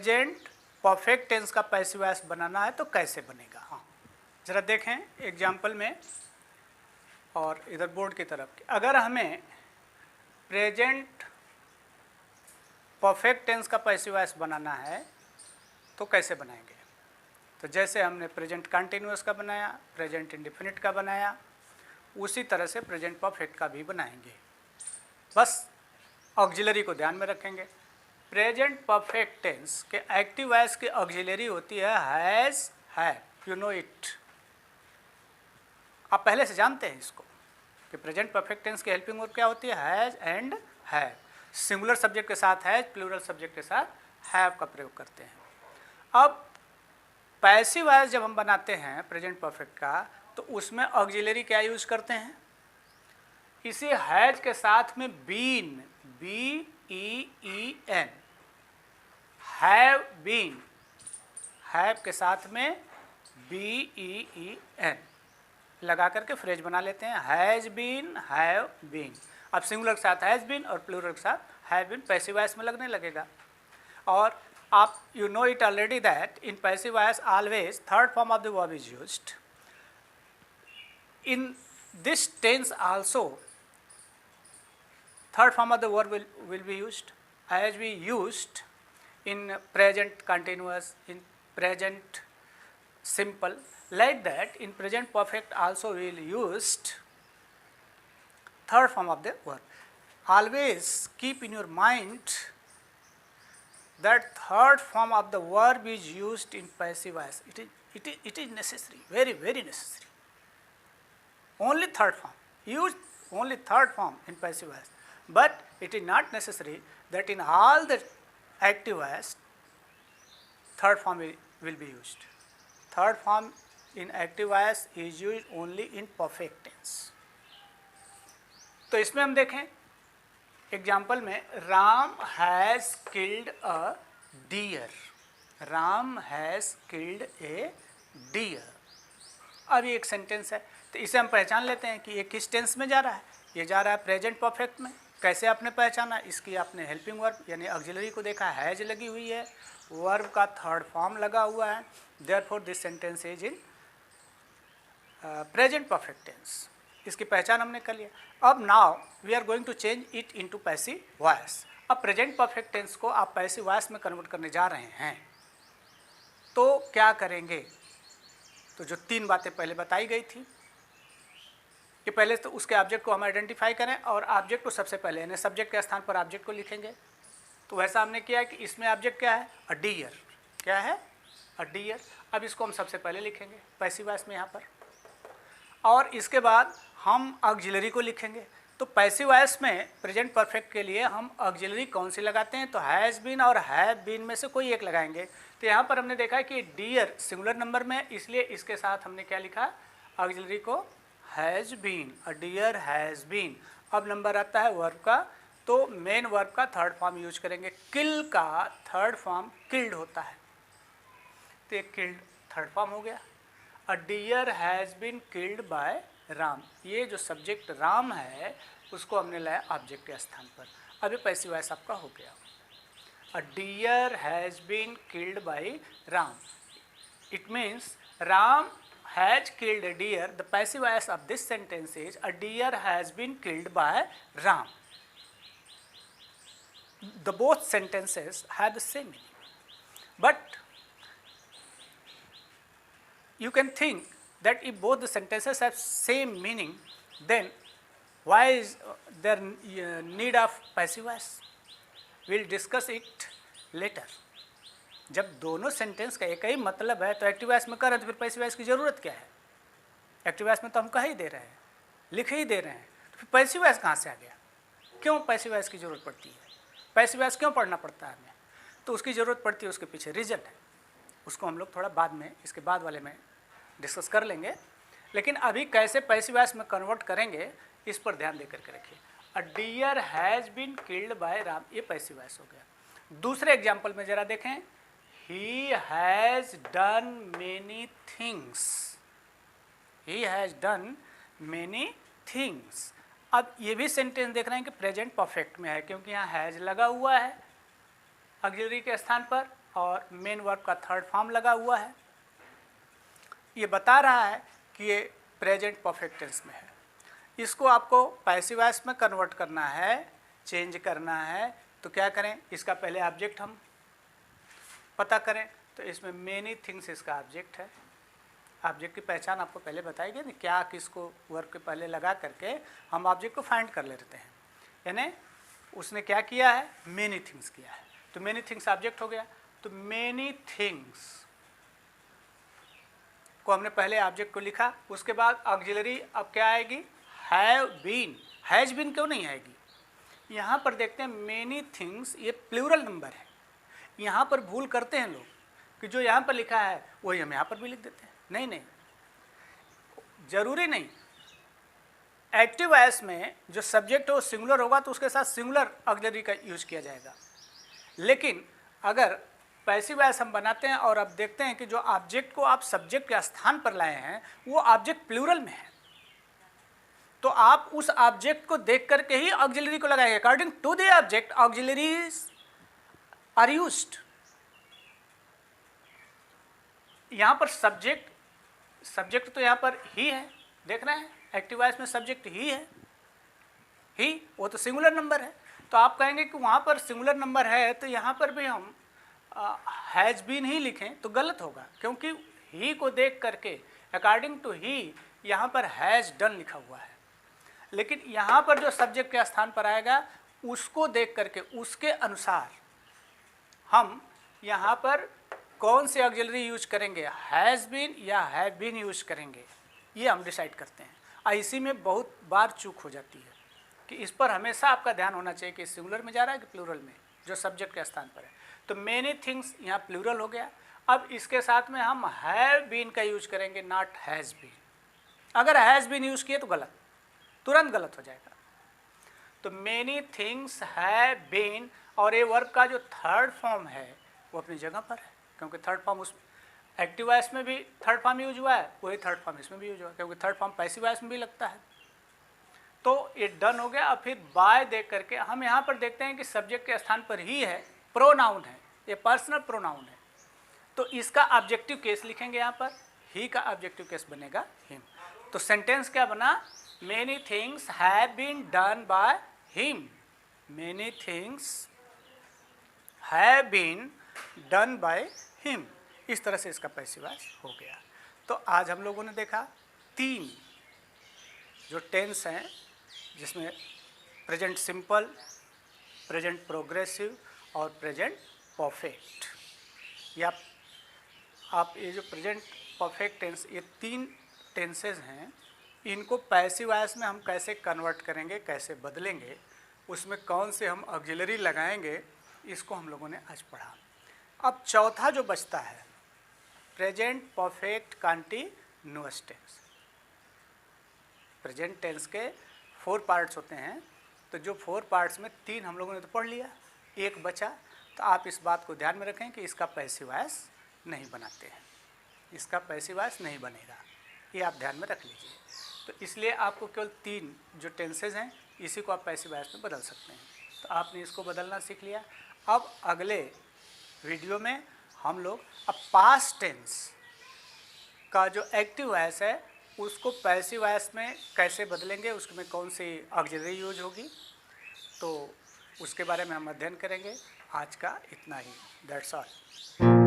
Present perfect tense का passive voice बनाना है तो कैसे बनेगा। हाँ, ज़रा देखें एग्जाम्पल में और इधर बोर्ड की तरफ। अगर हमें प्रेजेंट परफेक्ट टेंस का पैसिव वॉइस बनाना है तो कैसे बनाएंगे। तो जैसे हमने प्रेजेंट कंटिन्यूअस का बनाया, प्रेजेंट इंडेफिनिट का बनाया, उसी तरह से प्रेजेंट परफेक्ट का भी बनाएंगे। बस ऑक्सिलरी को ध्यान में रखेंगे। प्रेजेंट परफेक्ट टेंस के एक्टिव वॉइस की ऑक्सिलरी होती है has, have, you know it. आप पहले से जानते हैं इसको कि प्रेजेंट परफेक्ट टेंस की हेल्पिंग वर्ब क्या होती है, has and have. Singular subject के साथ हैज़, प्लूरल सब्जेक्ट के साथ हैव का प्रयोग करते हैं। अब पैसिव वॉइस जब हम बनाते हैं प्रेजेंट परफेक्ट का तो उसमें ऑक्सिलरी क्या यूज करते हैं, इसी हैज के साथ में been, BEEN, have been, have के साथ में BEEN लगा करके फ्रेज बना लेते हैं, हैज बीन, हैव बीन। अब सिंगुलर के साथ हैज बीन और प्लूरल के साथ हैव बीन पैसिव वॉइस में लगने लगेगा। और आप you know it already that in passive voice always third form of the verb is used. In this tense also third form of the verb will be used as we used in present continuous, in present simple. Like that in present perfect also we will used third form of the verb. Always keep in your mind that third form of the verb is used in passive voice. It is necessary, very necessary. Only third form, use only third form in passive voice. But it is not necessary that in all the active voice third form will be used. Third form in active voice is used only in perfect tense. तो इसमें हम देखें example में, Ram has killed a deer, Ram has killed a deer. अब ये एक sentence है तो इसे हम पहचान लेते हैं कि ये किस टेंस में जा रहा है। ये जा रहा है प्रेजेंट परफेक्ट में। कैसे आपने पहचाना, इसकी आपने हेल्पिंग वर्ब यानी ऑक्सिलरी को देखा, हैज लगी हुई है, वर्ब का थर्ड फॉर्म लगा हुआ है, therefore this sentence is in present perfect tense. इसकी पहचान हमने कर लिया। अब now we are going to change it into passive voice. अब प्रेजेंट परफेक्ट टेंस को आप पैसिव वॉइस में कन्वर्ट करने जा रहे हैं तो क्या करेंगे। तो जो तीन बातें पहले बताई गई थी कि पहले तो उसके ऑब्जेक्ट को हम आइडेंटिफाई करें और ऑब्जेक्ट को सबसे पहले यानी सब्जेक्ट के स्थान पर ऑब्जेक्ट को लिखेंगे। तो वैसा हमने किया कि इसमें ऑब्जेक्ट क्या है, अ डियर। क्या है, अ डियर। अब इसको हम सबसे पहले लिखेंगे पैसिव वॉइस में यहाँ पर, और इसके बाद हम ऑक्सिलरी को लिखेंगे। तो पैसिव वॉइस में प्रेजेंट परफेक्ट के लिए हम ऑक्सिलरी कौन सी लगाते हैं, तो हैज़ बीन और हैव बीन में से कोई एक लगाएंगे। तो यहाँ पर हमने देखा कि डियर सिंगुलर नंबर में, इसलिए इसके साथ हमने क्या लिखा, ऑक्सिलरी को has been, a deer has been. अब नंबर आता है वर्ब का, तो मेन वर्ब का थर्ड फॉर्म यूज करेंगे। किल का थर्ड फॉर्म किल्ड होता है, तो एक किल्ड थर्ड फॉर्म हो गया। A deer has been killed by Ram. ये जो सब्जेक्ट राम है उसको हमने लाया ऑब्जेक्ट के स्थान पर। अब ये पैसिव वॉइस आपका हो गया। A deer has been killed by Ram, it means Ram has killed a deer. The passive voice of this sentence is a deer has been killed by Ram. The both sentences have the same meaning, but you can think that if both the sentences have same meaning, then why is there need of passive voice? We'll discuss it later. जब दोनों sentence का एक ही मतलब है तो active voice में करें तो फिर पैसिव वॉइस की ज़रूरत क्या है। एक्टिव वॉइस में तो हम कह ही दे रहे हैं, लिख ही दे रहे हैं, तो फिर पैसिव वॉइस कहाँ से आ गया। क्यों पैसिव वॉइस की ज़रूरत पड़ती है, पैसिव वॉइस क्यों पढ़ना पड़ता है हमें, तो उसकी ज़रूरत पड़ती है, उसके पीछे रीज़न है। उसको हम लोग थोड़ा बाद में, इसके बाद वाले में डिस्कस कर लेंगे। लेकिन अभी कैसे पैसिव वॉइस में कन्वर्ट करेंगे इस पर ध्यान देकर के रखिए। A deer has been killed by Ram, ये पैसिव वॉइस हो गया। दूसरे एग्जाम्पल में ज़रा देखें, he has done many things, he has done many things. अब ये भी सेंटेंस देख रहे हैं कि प्रेजेंट परफेक्ट में है, क्योंकि यहाँ हैज़ लगा हुआ है ऑक्सिलरी के स्थान पर, और मेन वर्ब का थर्ड फॉर्म लगा हुआ है। ये बता रहा है कि ये प्रेजेंट परफेक्ट टेंस में है। इसको आपको पैसिव वॉइस में कन्वर्ट करना है, चेंज करना है, तो क्या करें, इसका पहले ऑब्जेक्ट हम पता करें। तो इसमें मेनी थिंग्स इसका ऑब्जेक्ट है। ऑब्जेक्ट की पहचान आपको पहले बताई गई ना, क्या किसको वर्ब के पहले लगा करके हम ऑब्जेक्ट को फाइंड कर लेते हैं। यानी उसने क्या किया है, मेनी थिंग्स किया है, तो मेनी थिंग्स ऑब्जेक्ट हो गया। तो मेनी थिंग्स को हमने पहले ऑब्जेक्ट को लिखा, उसके बाद ऑक्सिलरी अब क्या आएगी, हैव बीन। हैज बीन क्यों नहीं आएगी, यहाँ पर देखते हैं मेनी थिंग्स ये प्लूरल नंबर है। यहाँ पर भूल करते हैं लोग कि जो यहाँ पर लिखा है वही हम यहाँ पर भी लिख देते हैं। नहीं नहीं, जरूरी नहीं। एक्टिव वॉइस में जो सब्जेक्ट हो सिंगुलर होगा तो उसके साथ सिंगुलर ऑक्सिलरी का यूज किया जाएगा। लेकिन अगर पैसिव वॉइस हम बनाते हैं और अब देखते हैं कि जो ऑब्जेक्ट को आप सब्जेक्ट के स्थान पर लाए हैं वो ऑब्जेक्ट प्लूरल में है, तो आप उस ऑब्जेक्ट को देख करके ही ऑक्सिलरी को लगाएंगे। According to the object auxiliaries are used. यहाँ पर सब्जेक्ट तो यहाँ पर ही है, देख रहे हैं एक्टिव वॉइस में सब्जेक्ट ही है, ही वो तो सिंगुलर नंबर है। तो आप कहेंगे कि वहाँ पर सिंगुलर नंबर है तो यहाँ पर भी हम हैज़ बीन ही लिखें तो गलत होगा, क्योंकि ही को देख करके अकॉर्डिंग टू ही यहाँ पर हैज़ डन लिखा हुआ है। लेकिन यहाँ पर जो सब्जेक्ट के स्थान पर आएगा उसको देख करके उसके अनुसार हम यहाँ पर कौन से ऑक्सिलरी यूज करेंगे, हैज़ बीन या हैव बीन यूज करेंगे, ये हम डिसाइड करते हैं। इसी में बहुत बार चूक हो जाती है कि इस पर हमेशा आपका ध्यान होना चाहिए कि सिंगुलर में जा रहा है कि प्लूरल में, जो सब्जेक्ट के स्थान पर है। तो मेनी थिंग्स यहाँ प्लूरल हो गया। अब इसके साथ में हम हैव बीन का यूज करेंगे, नॉट हैज़ बीन। अगर हैज़ बीन यूज किए तो गलत, तुरंत गलत हो जाएगा। तो मेनी थिंग्स हैव बीन, और ये वर्ब का जो थर्ड फॉर्म है वो अपनी जगह पर है, क्योंकि थर्ड फॉर्म उस एक्टिव वॉइस में भी थर्ड फॉर्म यूज हुआ है, वही थर्ड फॉर्म इसमें भी यूज हुआ है, क्योंकि थर्ड फॉर्म पैसिव वॉइस में भी लगता है। तो ये डन हो गया। अब फिर बाय देख करके हम यहाँ पर देखते हैं कि सब्जेक्ट के स्थान पर ही है, प्रोनाउन है, ये पर्सनल प्रोनाउन है, तो इसका ऑब्जेक्टिव केस लिखेंगे। यहाँ पर ही का ऑब्जेक्टिव केस बनेगा हिम। तो सेंटेंस क्या बना, many things have been done by him. Many things have been done by him. इस तरह से इसका पैसिव वॉइस हो गया। तो आज हम लोगों ने देखा 3 जो टेंस हैं, जिसमें प्रेजेंट सिंपल, प्रेजेंट प्रोग्रेसिव और प्रेजेंट परफेक्ट। या आप ये जो प्रेजेंट परफेक्ट टेंस, ये 3 टेंसेज हैं, इनको पैसिव वॉइस में हम कैसे कन्वर्ट करेंगे, कैसे बदलेंगे, उसमें कौन से हम ऑक्सिलरी लगाएंगे, इसको हम लोगों ने आज पढ़ा। अब चौथा जो बचता है present perfect continuous tense. Present tense के 4 पार्ट्स होते हैं, तो जो 4 पार्ट्स में 3 हम लोगों ने तो पढ़ लिया, 1 बचा। तो आप इस बात को ध्यान में रखें कि इसका पैसिव वॉइस नहीं बनाते हैं, इसका पैसिव वॉइस नहीं बनेगा, ये आप ध्यान में रख लीजिए। तो इसलिए आपको केवल 3 जो टेंसेज हैं इसी को आप पैसिव वॉइस में बदल सकते हैं। तो आपने इसको बदलना सीख लिया। अब अगले वीडियो में हम लोग अब पास्ट टेंस का जो एक्टिव वॉइस है उसको पैसिव वॉइस में कैसे बदलेंगे, उसमें कौन सी ऑक्सिलरी यूज होगी, तो उसके बारे में हम अध्ययन करेंगे। आज का इतना ही, दैट्स ऑल।